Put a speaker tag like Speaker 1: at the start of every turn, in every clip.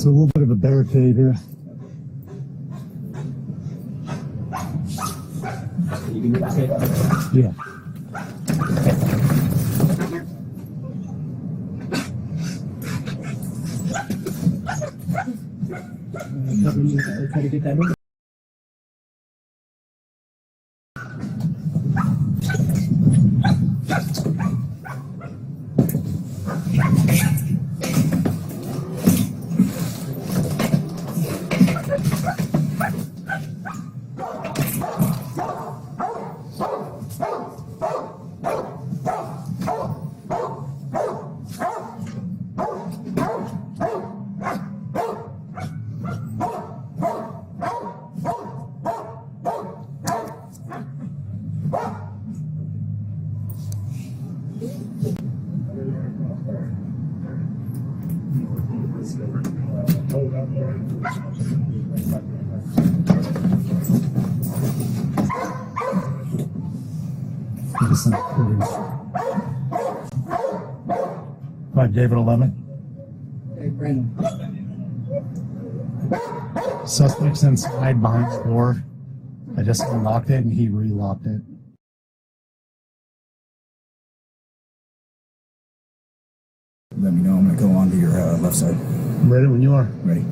Speaker 1: a little bit of a barricade here.
Speaker 2: You can get it.
Speaker 1: Yeah.
Speaker 2: Try to get that in.
Speaker 1: Like David 11.
Speaker 2: Hey, Brandon.
Speaker 1: Suspect's inside behind the door. I just unlocked it and he relocked it.
Speaker 3: Let me know. I'm going to go on to your left side.
Speaker 1: I'm ready when you are.
Speaker 3: Ready.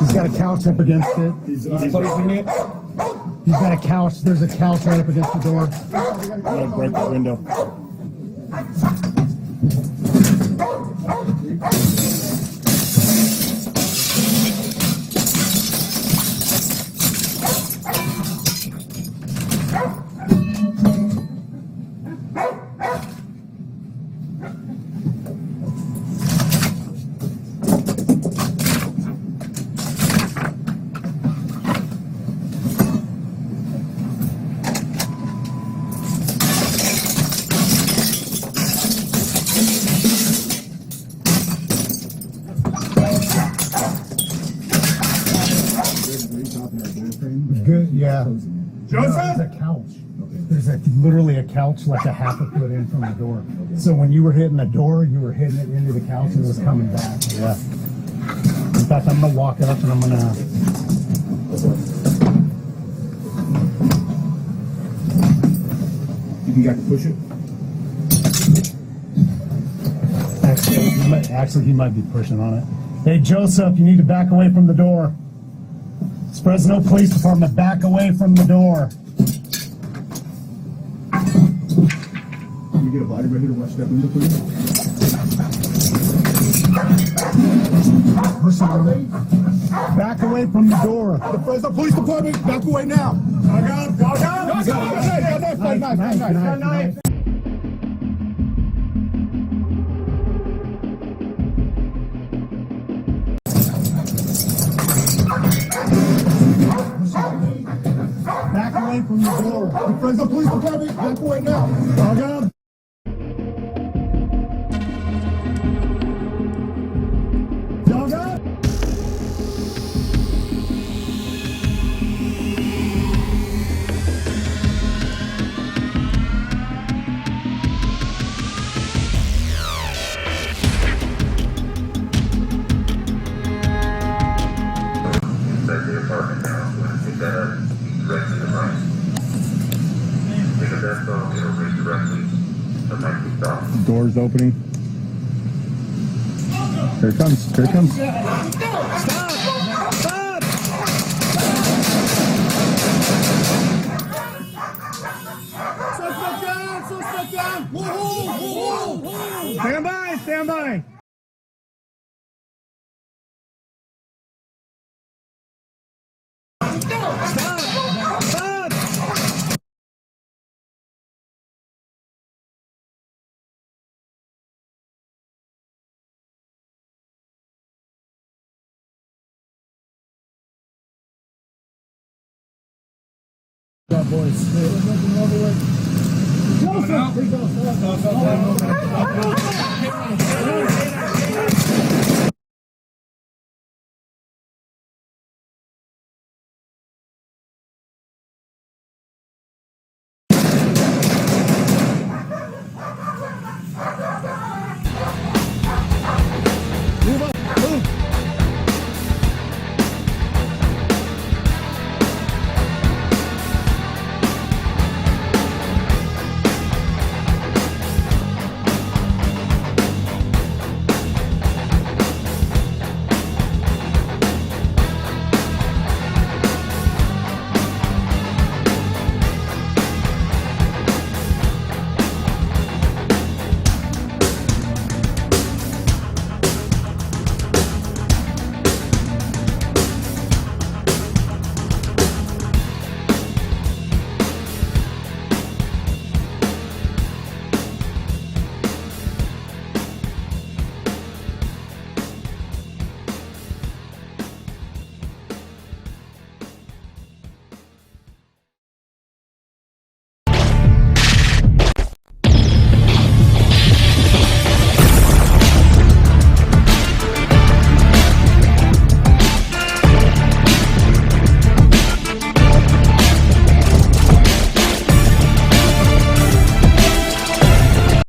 Speaker 1: He's got a couch up against it.
Speaker 3: He's closing it.
Speaker 1: He's got a couch. There's a couch right up against the door.
Speaker 3: I'm going to break the window.
Speaker 1: Good, yeah.
Speaker 3: Joseph?
Speaker 1: There's a couch. There's literally a couch like a half a foot in from the door. So when you were hitting the door, you were hitting it into the couch and it was coming back. Yeah. In fact, I'm gonna walk up and I'm gonna.
Speaker 3: You can push it.
Speaker 1: Actually, he might be pushing on it. Hey, Joseph, you need to back away from the door. It's Fresno Police Department. Back away from the door.
Speaker 3: Can you get a body right here to watch that window, please?
Speaker 1: Back away from the door.
Speaker 3: The Fresno Police Department, back away now. Dog out, dog out. Dog out. Knife.
Speaker 1: Back away from the door.
Speaker 3: The Fresno Police Department, back away now. Dog out. Dog out.
Speaker 4: Inside the apartment now. Take that up. Right to the right. Take a left off. It'll bring directly. Sometimes we stop.
Speaker 1: Door's opening. Here it comes. Here it comes. Stand by. Stand by. Got boys. Joseph!